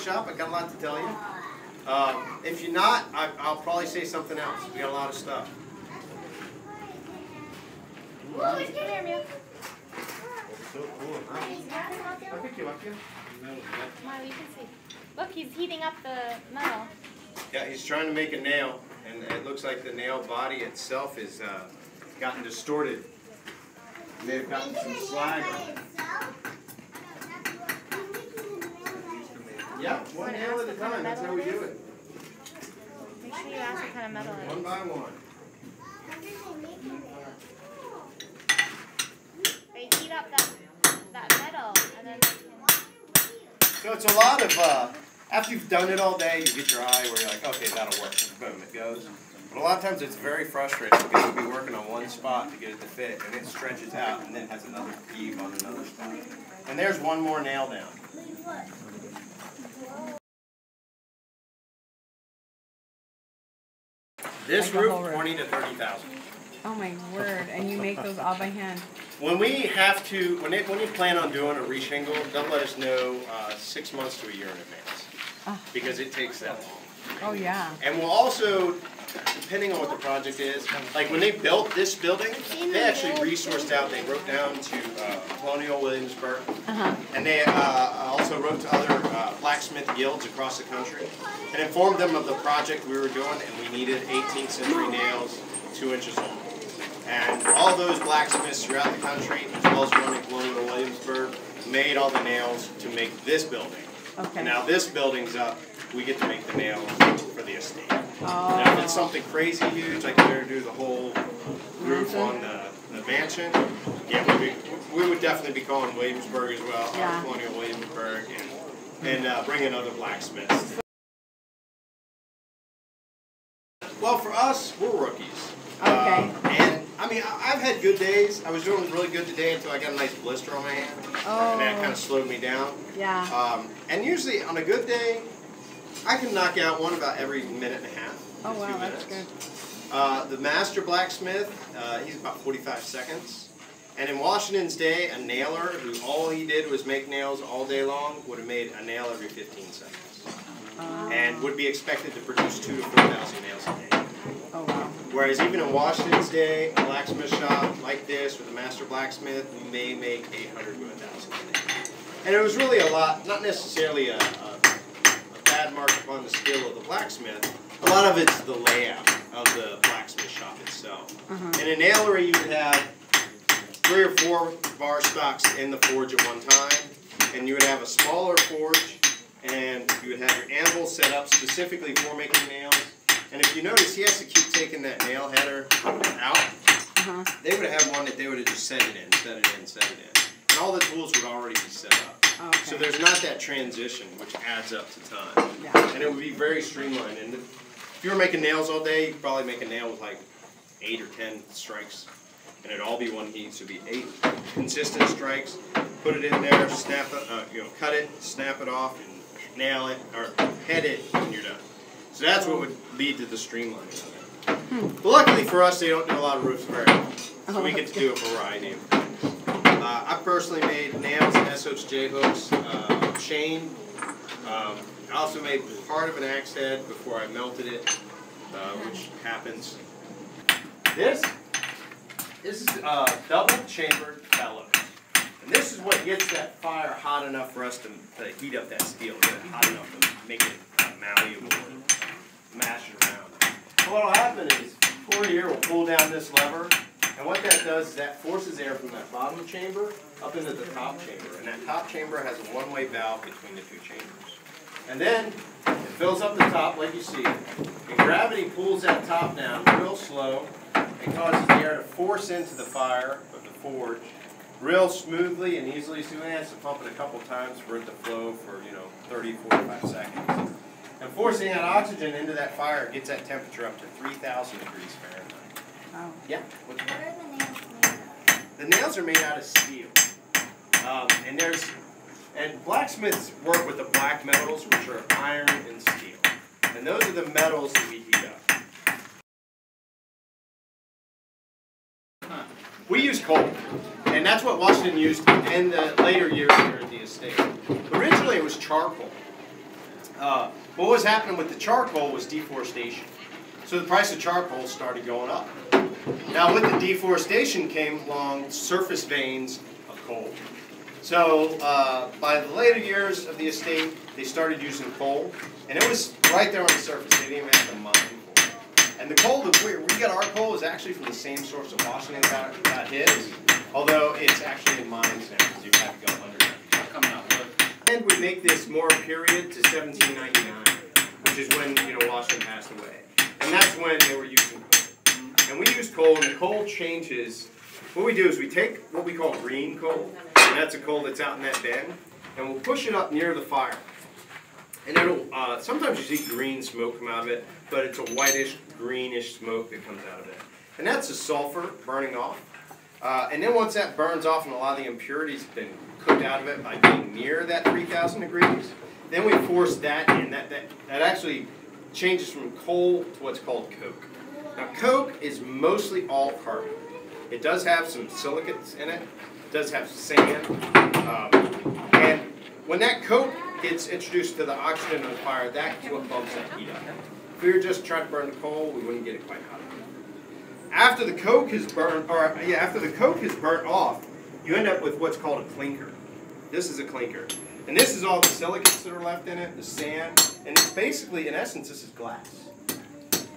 shop. I got a lot to tell you. If you're not, I'll probably say something else. We got a lot of stuff. Come here, Mia. So cool. I'll pick you up here. Smiley, you can see. Look, he's heating up the metal. Yeah, he's trying to make a nail, and it looks like the nail body itself is gotten distorted. May have gotten some slag on it. Yeah, one nail at a time. That's how we do it. Make sure you ask what kind of metal it is. One by one. They heat up that metal, and then. So it's a lot of, after you've done it all day, you get your eye where you're like, okay, that'll work. Boom, it goes. But a lot of times it's very frustrating because you'll be working on one spot to get it to fit, and it stretches out and then has another heave on another spot. And there's one more nail down. This Like roof, 20 to 30,000. Oh my word! And you make those all by hand? When we have to, when you plan on doing a reshingle, they'll let us know 6 months to a year in advance because it takes that long. Oh yeah. And we'll also, depending on what the project is, like when they built this building, they actually resourced out. They wrote down to Colonial Williamsburg, and they also wrote to other blacksmith guilds across the country and informed them of the project we were doing, and we needed 18th century nails 2 inches long. And all those blacksmiths throughout the country, as well as one in Colonial Williamsburg, made all the nails to make this building. Okay. And now this building's up, we get to make the nails for the estate. Oh. Now if it's something crazy huge, like we're going to do the whole roof on the mansion, yeah, we would definitely be calling Williamsburg as well, or Colonial Williamsburg, and bring in other blacksmiths. Well, for us, we're rookies. Okay. And I mean, I've had good days. I was doing really good today until I got a nice blister on my hand, and that kind of slowed me down. Yeah. And usually on a good day, I can knock out one about every minute and a half. Oh wow, 2 that's minutes. good. The master blacksmith, he's about 45 seconds. And in Washington's day, a nailer who all he did was make nails all day long would have made a nail every 15 seconds, and would be expected to produce 2,000 to 4,000 nails a day. Oh wow. Whereas even in Washington's day, a blacksmith shop like this with a master blacksmith, we may make 800 to 1,000 a day. And it was really a lot, not necessarily a bad mark upon the skill of the blacksmith. A lot of it's the layout of the blacksmith shop itself. In a nailery, you would have 3 or 4 bar stocks in the forge at one time, and you would have a smaller forge, and you would have your anvil set up specifically for making nails. And if you notice, he has to keep taking that nail header out. They would have one that they would have just set it in, set it in, set it in. And all the tools would already be set up. Okay. So there's not that transition, which adds up to time. Yeah. And it would be very streamlined. And if you were making nails all day, you'd probably make a nail with like 8 or 10 strikes. And it'd all be one heat, so it'd be 8 consistent strikes. Put it in there, snap it, cut it, snap it off, and nail it, or head it when you're done. So that's what would lead to the streamlining of it. But luckily for us, they don't do a lot of roofs very often. So we get to do a variety of things. I personally made nails and SHJ hooks, chain. I also made part of an axe head before I melted it, which happens. This is double chambered bellows. And this is what gets that fire hot enough for us to heat up that steel, get it hot enough to make it malleable and mash it around. So what will happen is, core here will pull down this lever, and what that does is that forces air from that bottom chamber up into the top chamber. And that top chamber has a one-way valve between the 2 chambers. And then it fills up the top like you see, and gravity pulls that top down real slow and causes the air to force into the fire of the forge real smoothly and easily. So it has to pump it a couple times for it to flow for 30, 45 seconds. And forcing that oxygen into that fire gets that temperature up to 3,000 degrees Fahrenheit. Oh. Yeah. What are the nails made of? The nails are made out of steel. And blacksmiths work with the black metals, which are iron and steel. And those are the metals that we heat up. We use coal. And that's what Washington used in the later years here at the estate. Originally it was charcoal. What was happening with the charcoal was deforestation. So the price of charcoal started going up. Now with the deforestation came along surface veins of coal. So by the later years of the estate, they started using coal, and it was right there on the surface. They didn't even have to mine for it. And the coal that we got our coal is actually from the same source of Washington got his, although it's actually in mines now, so you have to go underground. And we make this more period to 1799, which is when Washington passed away, and that's when they were using coal. And we use coal, and the coal changes. What we do is we take what we call green coal, and that's a coal that's out in that bin, and we'll push it up near the fire. And it'll sometimes you see green smoke come out of it, but it's a whitish, greenish smoke that comes out of it. And that's the sulfur burning off. And then once that burns off and a lot of the impurities have been cooked out of it by being near that 3,000 degrees, then we force that in. That actually changes from coal to what's called coke. Now coke is mostly all carbon. It does have some silicates in it. It does have sand. And when that coke gets introduced to the oxygen of the fire, that's what bumps that heat up. If we were just trying to burn the coal, we wouldn't get it quite hot. After the coke is burned, after the coke is burnt off, you end up with what's called a clinker. This is a clinker. And this is all the silicates that are left in it, the sand, and it's basically, in essence, this is glass.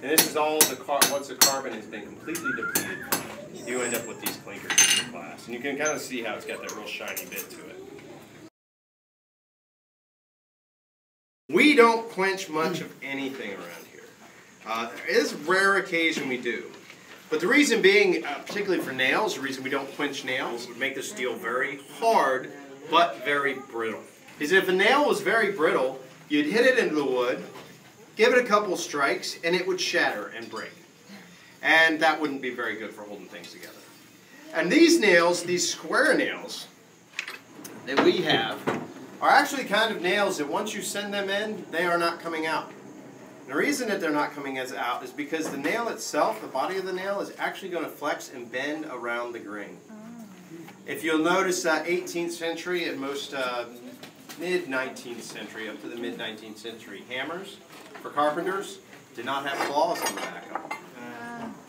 And this is all once the carbon has been completely depleted, you end up with these clinkers in glass. And you can kind of see how it's got that real shiny bit to it. We don't quench much of anything around here. There is a rare occasion we do. But the reason being, particularly for nails, the reason we don't quench nails would make the steel very hard, but very brittle. Because if a nail was very brittle, you'd hit it into the wood, give it a couple strikes, and it would shatter and break. And that wouldn't be very good for holding things together. And these nails, these square nails that we have, are actually kind of nails that once you send them in, they are not coming out. And the reason that they're not coming out is because the nail itself, the body of the nail, is actually going to flex and bend around the grain. If you'll notice, 18th century and most mid-19th century, up to the mid-19th century, hammers for carpenters did not have claws on the back of them.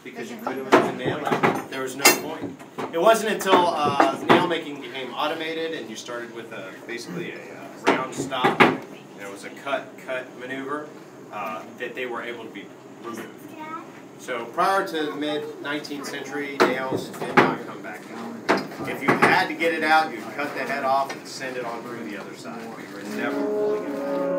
Because you couldn't put a nail in. There was no point. It wasn't until nail making became automated and you started with basically a round stop, and it was a cut maneuver, that they were able to be removed. So prior to the mid-19th century, nails did not come back out. If you had to get it out, you'd cut the head off and send it on through the other side. You were never pulling it back.